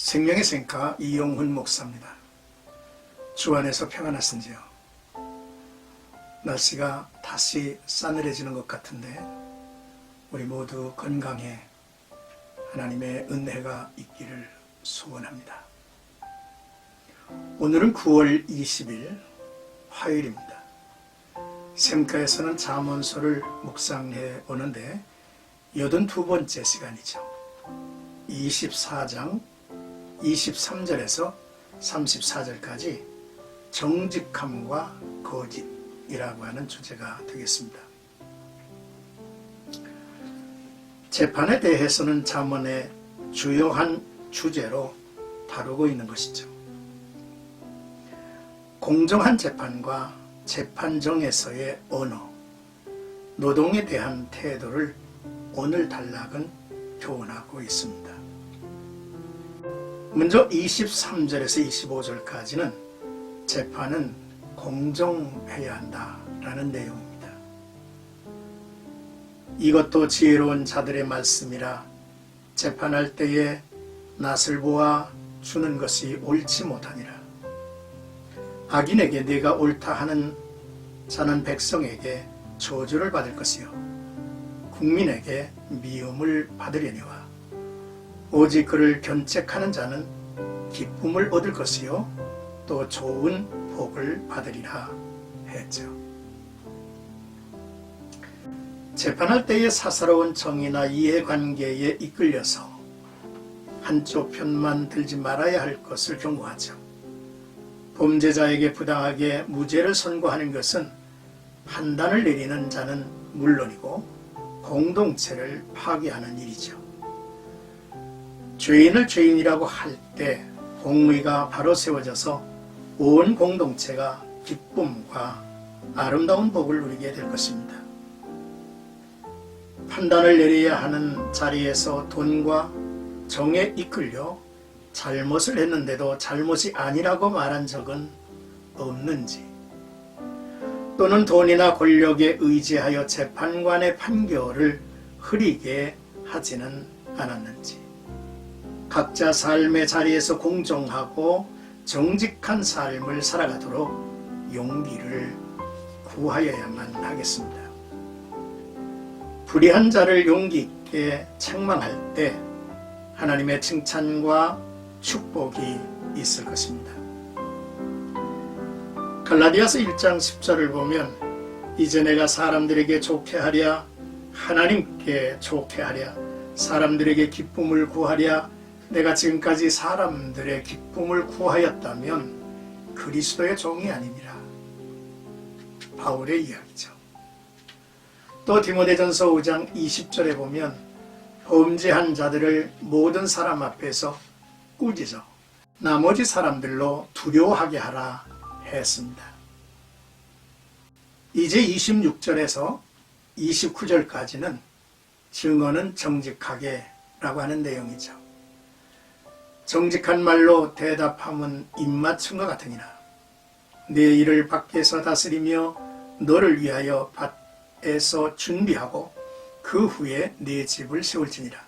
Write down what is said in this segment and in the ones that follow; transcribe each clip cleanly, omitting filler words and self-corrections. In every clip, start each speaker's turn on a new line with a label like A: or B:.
A: 생명의 생가 이용훈 목사입니다. 주 안에서 평안하신지요? 날씨가 다시 싸늘해지는 것 같은데 우리 모두 건강해 하나님의 은혜가 있기를 소원합니다. 오늘은 9월 20일 화요일입니다. 샘가에서는 잠언서를 묵상해 오는데 82번째 시간이죠. 24장 23절에서 34절까지 정직함과 거짓이라고 하는 주제가 되겠습니다. 재판에 대해서는 잠언의 주요한 주제로 다루고 있는 것이죠. 공정한 재판과 재판정에서의 언어, 노동에 대한 태도를 오늘 단락은 교훈하고 있습니다. 먼저 23절에서 25절까지는 재판은 공정해야 한다라는 내용입니다. 이것도 지혜로운 자들의 말씀이라 재판할 때에 낯을 보아 주는 것이 옳지 못하니라. 악인에게 네가 옳다 하는 자는 백성에게 저주를 받을 것이요 국민에게 미움을 받으려니와 오직 그를 견책하는 자는 기쁨을 얻을 것이요 또 좋은 복을 받으리라 했죠. 재판할 때의 사사로운 정의나 이해관계에 이끌려서 한쪽 편만 들지 말아야 할 것을 경고하죠. 범죄자에게 부당하게 무죄를 선고하는 것은 판단을 내리는 자는 물론이고 공동체를 파괴하는 일이죠. 죄인을 죄인이라고 할 때 공의가 바로 세워져서 온 공동체가 기쁨과 아름다운 복을 누리게 될 것입니다. 판단을 내려야 하는 자리에서 돈과 정에 이끌려 잘못을 했는데도 잘못이 아니라고 말한 적은 없는지, 또는 돈이나 권력에 의지하여 재판관의 판결을 흐리게 하지는 않았는지, 각자 삶의 자리에서 공정하고 정직한 삶을 살아가도록 용기를 구하여야만 하겠습니다. 불의한 자를 용기 있게 책망할 때 하나님의 칭찬과 축복이 있을 것입니다. 갈라디아서 1장 10절을 보면 이제 내가 사람들에게 좋게 하랴 하나님께 좋게 하랴 사람들에게 기쁨을 구하랴 내가 지금까지 사람들의 기쁨을 구하였다면 그리스도의 종이 아니니라. 바울의 이야기죠. 또 디모데전서 5장 20절에 보면 범죄한 자들을 모든 사람 앞에서 꾸짖어 나머지 사람들로 두려워하게 하라 했습니다. 이제 26절에서 29절까지는 증언은 정직하게 라고 하는 내용이죠. 정직한 말로 대답함은 입맞춤과 같으니라. 내 일을 밖에서 다스리며 너를 위하여 밭에서 준비하고 그 후에 내 집을 세울지니라.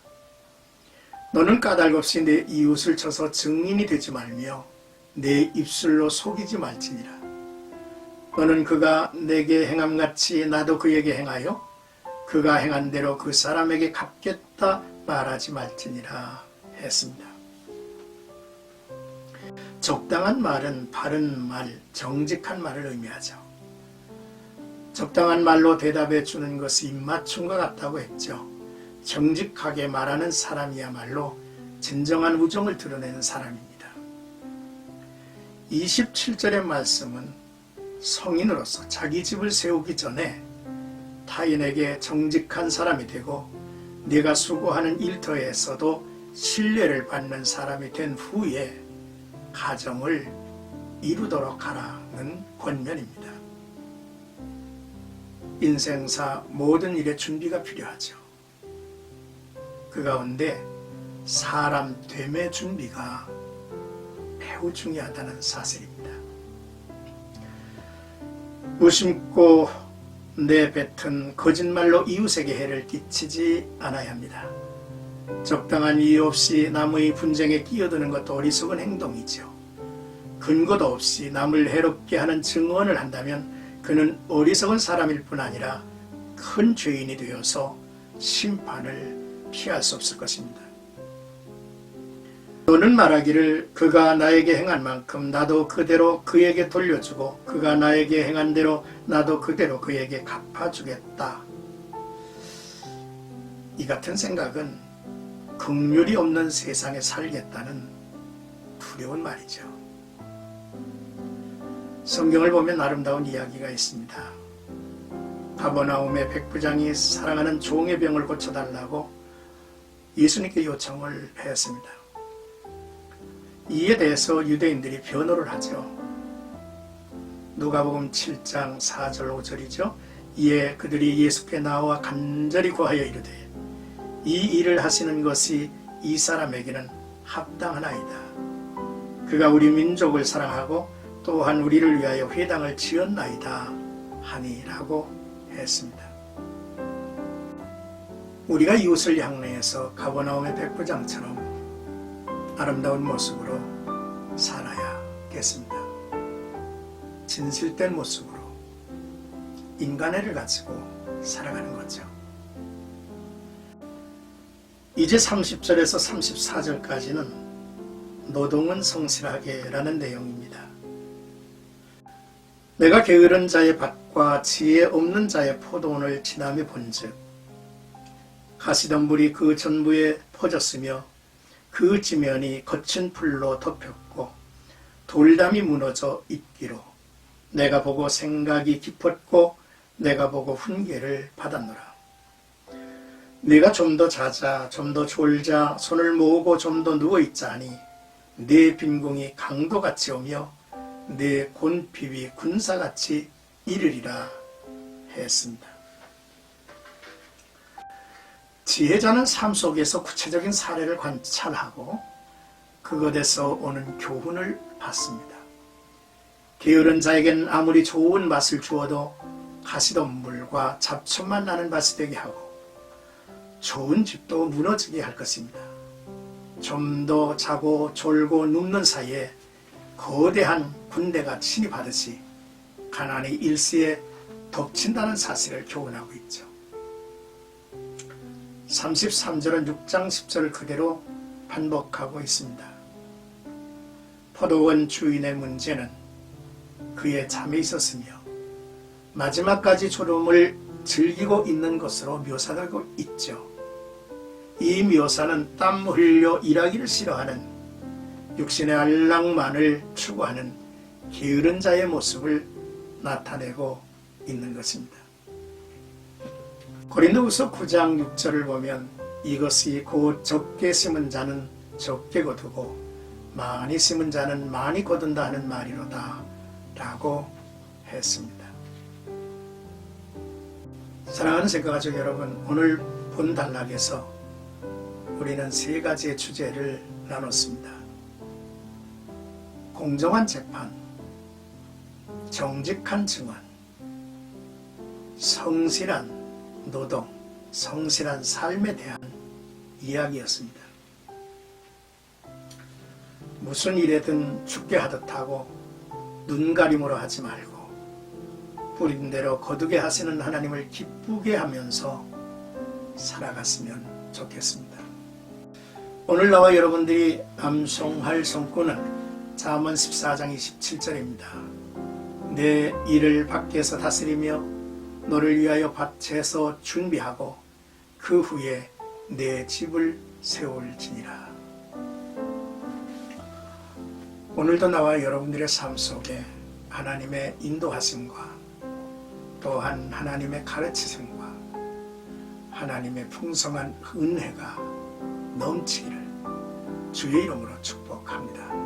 A: 너는 까닭없이 내 이웃을 쳐서 증인이 되지 말며 내 입술로 속이지 말지니라. 너는 그가 내게 행함같이 나도 그에게 행하여 그가 행한 대로 그 사람에게 갚겠다 말하지 말지니라 했습니다. 적당한 말은 바른 말, 정직한 말을 의미하죠. 적당한 말로 대답해 주는 것이 입맞춤과 같다고 했죠. 정직하게 말하는 사람이야말로 진정한 우정을 드러내는 사람입니다. 27절의 말씀은 성인으로서 자기 집을 세우기 전에 타인에게 정직한 사람이 되고 네가 수고하는 일터에서도 신뢰를 받는 사람이 된 후에 가정을 이루도록 하라는 권면입니다. 인생사 모든 일에 준비가 필요하죠. 그 가운데 사람 됨의 준비가 매우 중요하다는 사실입니다. 무심코 내뱉은 거짓말로 이웃에게 해를 끼치지 않아야 합니다. 적당한 이유 없이 남의 분쟁에 끼어드는 것도 어리석은 행동이죠. 근거도 없이 남을 해롭게 하는 증언을 한다면 그는 어리석은 사람일 뿐 아니라 큰 죄인이 되어서 심판을 피할 수 없을 것입니다. 너는 말하기를 그가 나에게 행한 만큼 나도 그대로 그에게 돌려주고 그가 나에게 행한 대로 나도 그대로 그에게 갚아주겠다. 이 같은 생각은 긍휼이 없는 세상에 살겠다는 두려운 말이죠. 성경을 보면 아름다운 이야기가 있습니다. 가버나움의 백부장이 사랑하는 종의 병을 고쳐달라고 예수님께 요청을 했습니다. 이에 대해서 유대인들이 변호를 하죠. 누가복음 7장 4절 5절이죠. 이에 그들이 예수께 나와 간절히 구하여 이르되 이 일을 하시는 것이 이 사람에게는 합당하나이다. 그가 우리 민족을 사랑하고 또한 우리를 위하여 회당을 지었나이다 하니라고 했습니다. 우리가 이웃을 향례해서 가버나움의 백부장처럼 아름다운 모습으로 살아야겠습니다. 진실된 모습으로 인간애를 가지고 살아가는 거죠. 이제 30절에서 34절까지는 노동은 성실하게 라는 내용입니다. 내가 게으른 자의 밭과 지혜 없는 자의 포도원을 지나며 본즉 가시덤불이 그 전부에 퍼졌으며 그 지면이 거친 풀로 덮였고 돌담이 무너져 있기로 내가 보고 생각이 깊었고 내가 보고 훈계를 받았노라. 내가 좀 더 자자 좀 더 졸자 손을 모으고 좀 더 누워있자니 내 빈궁이 강도같이 오며 내 곤핍이 군사같이 이르리라 했습니다. 지혜자는 삶 속에서 구체적인 사례를 관찰하고 그것에서 오는 교훈을 받습니다. 게으른 자에게는 아무리 좋은 맛을 주어도 가시덤불과 잡초만 나는 밭이 되게 하고 좋은 집도 무너지게 할 것입니다. 좀 더 자고 졸고 눕는 사이에 거대한 군대가 침입하듯이 가나안이 일시에 덮친다는 사실을 교훈하고 있죠. 33절은 6장 10절을 그대로 반복하고 있습니다. 포도원 주인의 문제는 그의 잠에 있었으며 마지막까지 졸음을 즐기고 있는 것으로 묘사되고 있죠. 이 묘사는 땀 흘려 일하기를 싫어하는 육신의 안락만을 추구하는 게으른 자의 모습을 나타내고 있는 것입니다. 고린도후서 9장 6절을 보면 이것이 곧 적게 심은 자는 적게 거두고 많이 심은 자는 많이 거둔다 하는 말이로다 라고 했습니다. 사랑하는 생각가족 여러분, 오늘 본 단락에서 우리는 세 가지의 주제를 나눴습니다. 공정한 재판, 정직한 증언, 성실한 노동, 성실한 삶에 대한 이야기였습니다. 무슨 일에든 죽게 하듯 하고 눈가림으로 하지 말고 뿌린 대로 거두게 하시는 하나님을 기쁘게 하면서 살아갔으면 좋겠습니다. 오늘 나와 여러분들이 암송할 성구는 잠언 14장 27절입니다. 내 일을 밖에서 다스리며 너를 위하여 밭에서 준비하고 그 후에 내 집을 세울지니라. 오늘도 나와 여러분들의 삶 속에 하나님의 인도하심과 또한 하나님의 가르치심과 하나님의 풍성한 은혜가 넘치기를 주의 이름으로 축복합니다.